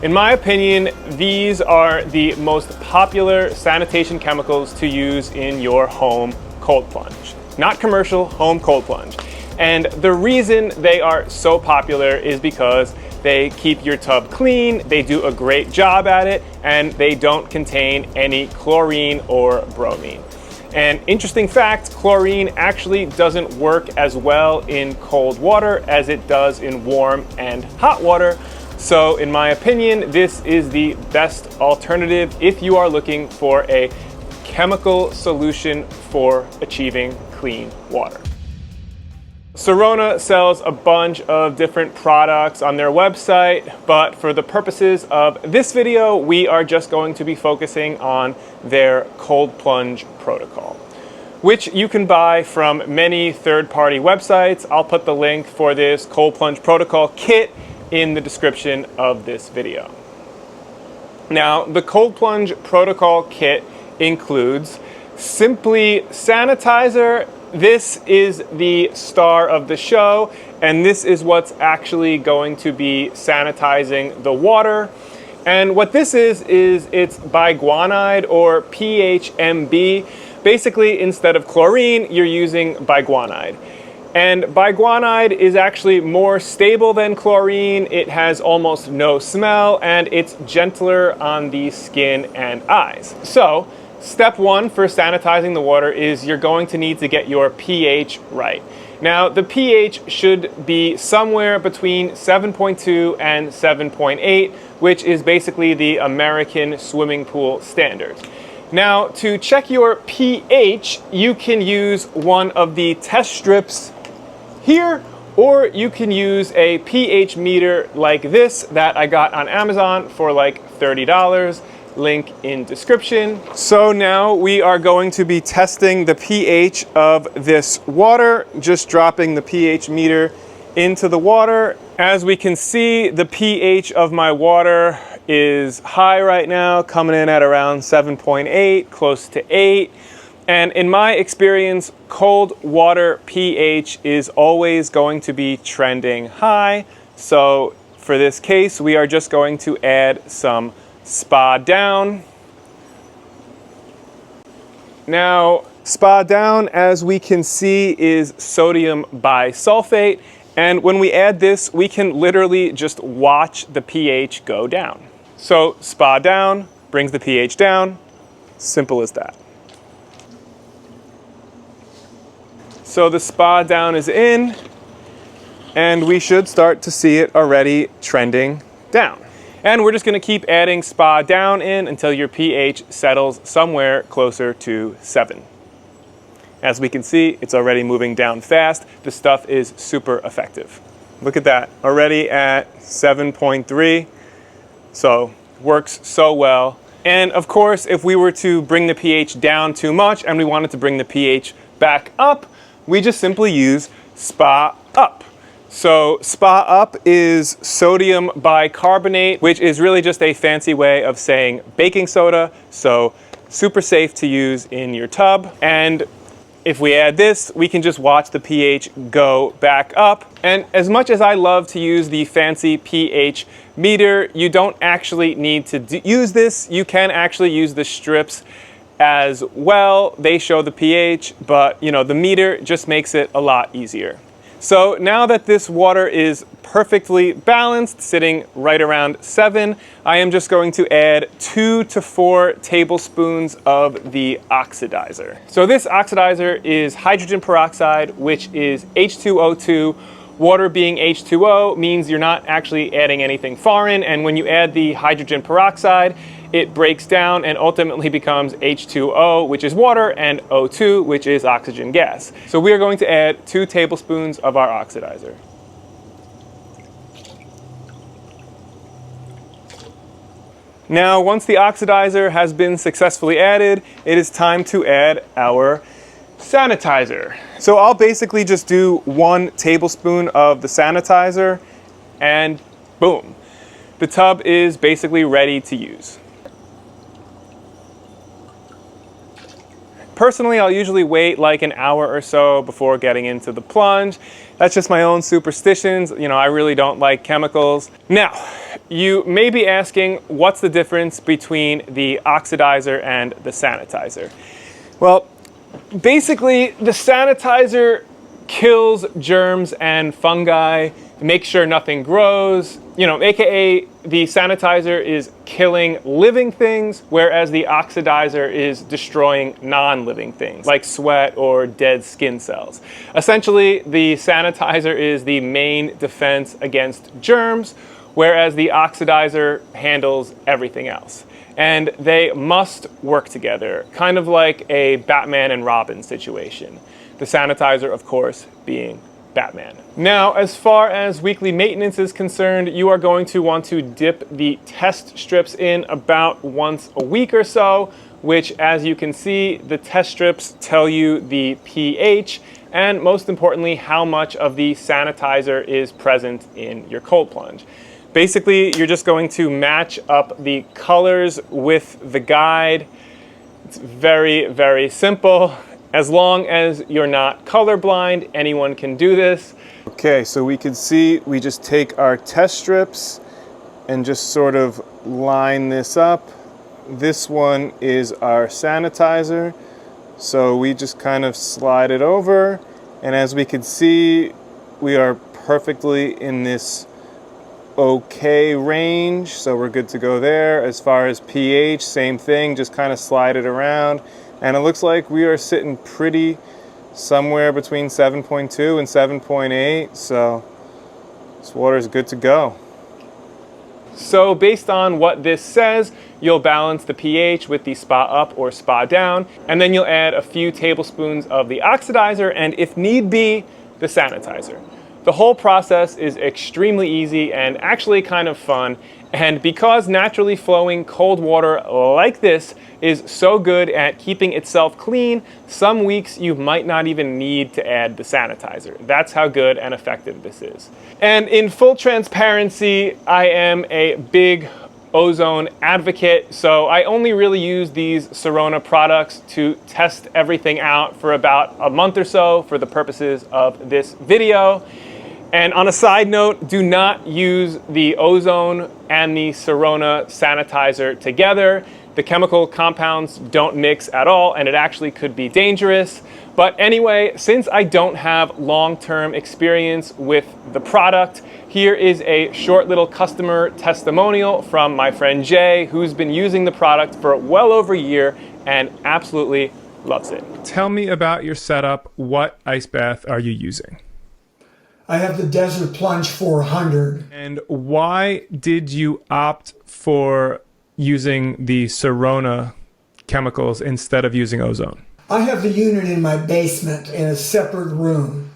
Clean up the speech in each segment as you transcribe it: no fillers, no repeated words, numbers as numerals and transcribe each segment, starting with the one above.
In my opinion, these are the most popular sanitation chemicals to use in your home cold plunge. Not commercial, home cold plunge. And the reason they are so popular is because they keep your tub clean, they do a great job at it, and they don't contain any chlorine or bromine. And interesting fact, chlorine actually doesn't work as well in cold water as it does in warm and hot water. So in my opinion, this is the best alternative if you are looking for a chemical solution for achieving clean water. Sirona sells a bunch of different products on their website, but for the purposes of this video, we are just going to be focusing on their cold plunge protocol, which you can buy from many third-party websites. I'll put the link for this cold plunge protocol kit in the description of this video. Now, the cold plunge protocol kit includes simply Sanitizer. This is the star of the show, and this is what's actually going to be sanitizing the water. And what this is it's biguanide or PHMB. Basically, instead of chlorine, you're using biguanide. And biguanide is actually more stable than chlorine. It has almost no smell, and it's gentler on the skin and eyes. So, step one for sanitizing the water is you're going to need to get your pH right. Now, the pH should be somewhere between 7.2 and 7.8, which is basically the American swimming pool standard. Now, to check your pH, you can use one of the test strips here, or you can use a pH meter like this that I got on Amazon for like $30. Link in description. So now we are going to be testing the pH of this water, just dropping the pH meter into the water. As we can see, the pH of my water is high right now, coming in at around 7.8, close to 8. And in my experience, cold water pH is always going to be trending high. So for this case, we are just going to add some Spa Down. Now, Spa Down, as we can see, is sodium bisulfate. And when we add this, we can literally just watch the pH go down. So Spa Down brings the pH down. Simple as that. So the Spa Down is in, and we should start to see it already trending down. And we're just going to keep adding Spa Down in until your pH settles somewhere closer to 7. As we can see, it's already moving down fast. The stuff is super effective. Look at that, already at 7.3. So works so well. And of course, if we were to bring the pH down too much and we wanted to bring the pH back up, we just simply use Spa Up. So Spa Up is sodium bicarbonate, which is really just a fancy way of saying baking soda. So super safe to use in your tub. And if we add this, we can just watch the pH go back up. And as much as I love to use the fancy pH meter, you don't actually need to use this. You can actually use the strips as well. They show the pH, but the meter just makes it a lot easier. So now that this water is perfectly balanced, sitting right around 7, I am just going to add 2 to 4 tablespoons of the oxidizer. So this oxidizer is hydrogen peroxide, which is H2O2. Water being H2O means you're not actually adding anything foreign, and when you add the hydrogen peroxide, it breaks down and ultimately becomes H2O, which is water, and O2, which is oxygen gas. So we are going to add 2 tablespoons of our oxidizer. Now, once the oxidizer has been successfully added, it is time to add our sanitizer. So I'll basically just do 1 tablespoon of the sanitizer, and boom. The tub is basically ready to use. Personally, I'll usually wait like an hour or so before getting into the plunge. That's just my own superstitions. I really don't like chemicals. Now, You may be asking, what's the difference between the oxidizer and the sanitizer? Well, basically, the sanitizer kills germs and fungi, makes sure nothing grows, aka the sanitizer is killing living things, whereas the oxidizer is destroying non-living things like sweat or dead skin cells. Essentially, the sanitizer is the main defense against germs, whereas the oxidizer handles everything else. And they must work together, kind of like a Batman and Robin situation. The sanitizer, of course, being Batman. Now, as far as weekly maintenance is concerned, you are going to want to dip the test strips in about once a week or so, which, as you can see, the test strips tell you the pH and, most importantly, how much of the sanitizer is present in your cold plunge. Basically, you're just going to match up the colors with the guide. It's very, very simple. As long as you're not colorblind, anyone can do this. Okay, so we can see we just take our test strips and just sort of line this up. This one is our sanitizer. So we just kind of slide it over. And as we can see, we are perfectly in this okay range, so we're good to go there. As far as pH, same thing, just kind of slide it around, and it looks like we are sitting pretty somewhere between 7.2 and 7.8, so this water is good to go. So based on what this says, you'll balance the pH with the spa up or spa down, and then you'll add a few tablespoons of the oxidizer and, if need be, the sanitizer. The whole process is extremely easy and actually kind of fun, and because naturally flowing cold water like this is so good at keeping itself clean, some weeks you might not even need to add the sanitizer. That's how good and effective this is. And in full transparency, I am a big ozone advocate, so I only really use these Sirona products to test everything out for about a month or so for the purposes of this video. And on a side note, do not use the ozone and the Sirona sanitizer together. The chemical compounds don't mix at all, and it actually could be dangerous. But anyway, since I don't have long-term experience with the product, here is a short little customer testimonial from my friend Jay, who's been using the product for well over a year and absolutely loves it. Tell me about your setup. What ice bath are you using? I have the Desert Plunge 400. And why did you opt for using the Sirona Chemicals instead of using ozone? I have the unit in my basement in a separate room.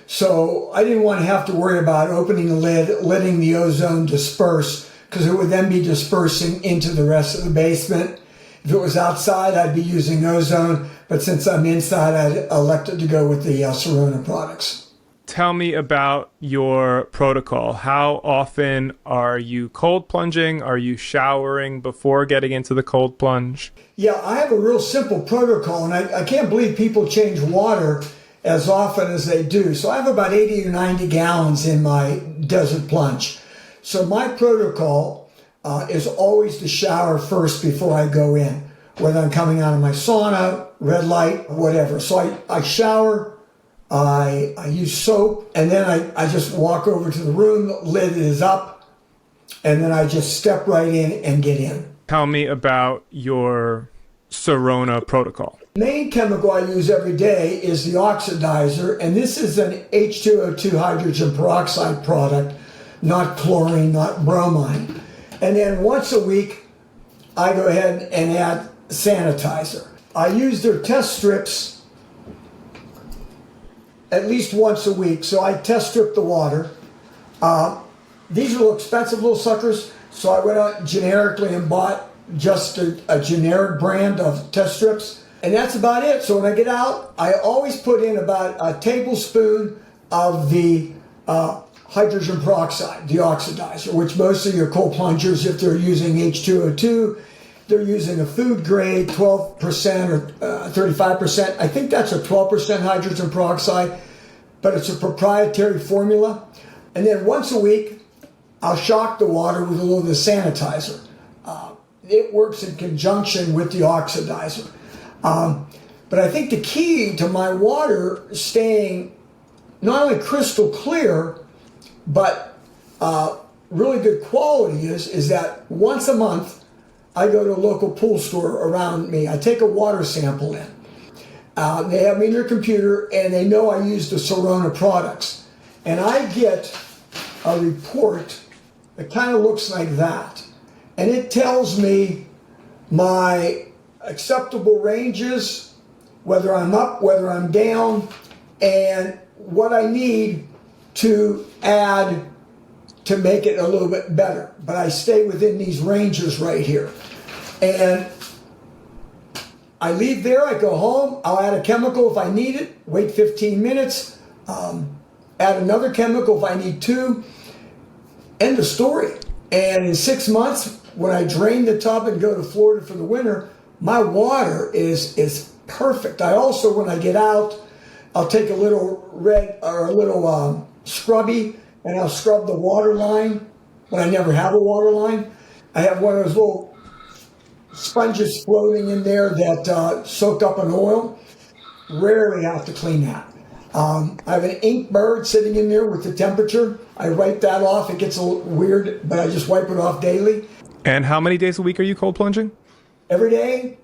So I didn't want to have to worry about opening the lid, letting the ozone disperse, because it would then be dispersing into the rest of the basement. If it was outside, I'd be using ozone. But since I'm inside, I elected to go with the Sirona products. Tell me about your protocol. How often are you cold plunging? Are you showering before getting into the cold plunge? Yeah, I have a real simple protocol, and I can't believe people change water as often as they do. So I have about 80 or 90 gallons in my Desert Plunge. So my protocol is always to shower first before I go in, whether I'm coming out of my sauna, red light, whatever. So I shower. I use soap, and then I just walk over to the room, the lid is up, and then I just step right in and get in. Tell me about your Sirona protocol. The main chemical I use every day is the Oxidizer, and this is an H2O2 hydrogen peroxide product, not chlorine, not bromine. And then once a week, I go ahead and add Sanitizer. I use their test strips at least once a week, so I test strip the water. These are little expensive little suckers, so I went out generically and bought just a generic brand of test strips, and that's about it. So when I get out, I always put in about a tablespoon of the hydrogen peroxide, the Oxidizer, which most of your cold plungers, if they're using H2O2, they're using a food grade 12% or 35%. I think that's a 12% hydrogen peroxide, but it's a proprietary formula. And then once a week, I'll shock the water with a little of the Sanitizer. It works in conjunction with the Oxidizer. But I think the key to my water staying not only crystal clear, but really good quality is that once a month, I go to a local pool store around me. I take a water sample in. They have me in their computer, and they know I use the Sirona products. And I get a report that kind of looks like that. And it tells me my acceptable ranges, whether I'm up, whether I'm down, and what I need to add to make it a little bit better. But I stay within these ranges right here. And I leave there, I go home, I'll add a chemical if I need it, wait 15 minutes, add another chemical if I need to, end of story. And in 6 months, when I drain the tub and go to Florida for the winter, my water is perfect. I also, when I get out, I'll take a little red or a little scrubby, and I'll scrub the water line when I never have a water line. I have one of those little sponges floating in there that soak up an oil. Rarely have to clean that. I have an ink bird sitting in there with the temperature. I wipe that off. It gets a little weird, but I just wipe it off daily. And how many days a week are you cold plunging? Every day,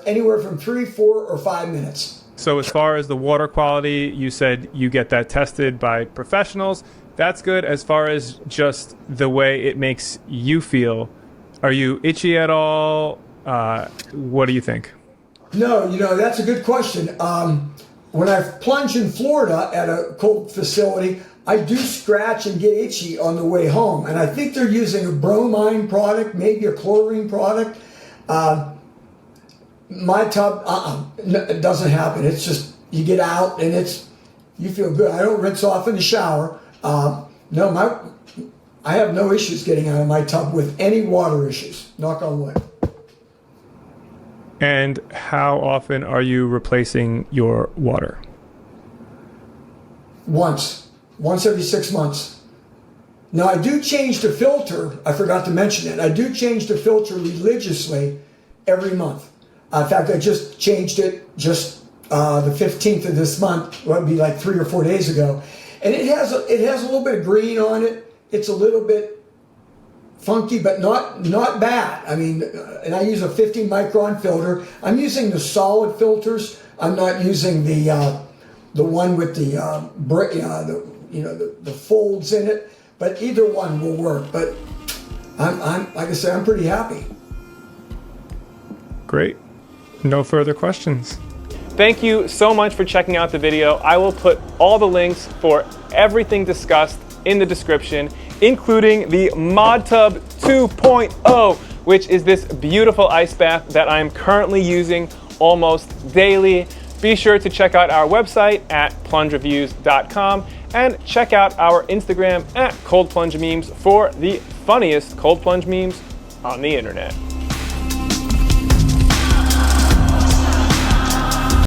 anywhere from 3, 4, or 5 minutes. So as far as the water quality, you said you get that tested by professionals. That's good. As far as just the way it makes you feel, are you itchy at all? What do you think? No, that's a good question. When I plunge in Florida at a cold facility, I do scratch and get itchy on the way home. And I think they're using a bromine product, maybe a chlorine product. My tub, it doesn't happen. It's just, you get out and you feel good. I don't rinse off in the shower. I have no issues getting out of my tub with any water issues, knock on wood. And how often are you replacing your water? Once every 6 months. Now I do change the filter, I forgot to mention it, I do change the filter religiously every month. In fact, I just changed it just the 15th of this month, well, it'd be like 3 or 4 days ago. And it has a little bit of green on it. It's a little bit funky, but not bad. I mean, and I use a 50 micron filter. I'm using the solid filters. I'm not using the one with the the folds in it. But either one will work. But I'm like I say, I'm pretty happy. Great. No further questions. Thank you so much for checking out the video. I will put all the links for everything discussed in the description, including the Mod Tub 2.0, which is this beautiful ice bath that I'm currently using almost daily. Be sure to check out our website at plungereviews.com and check out our Instagram at Cold Plunge Memes for the funniest cold plunge memes on the internet.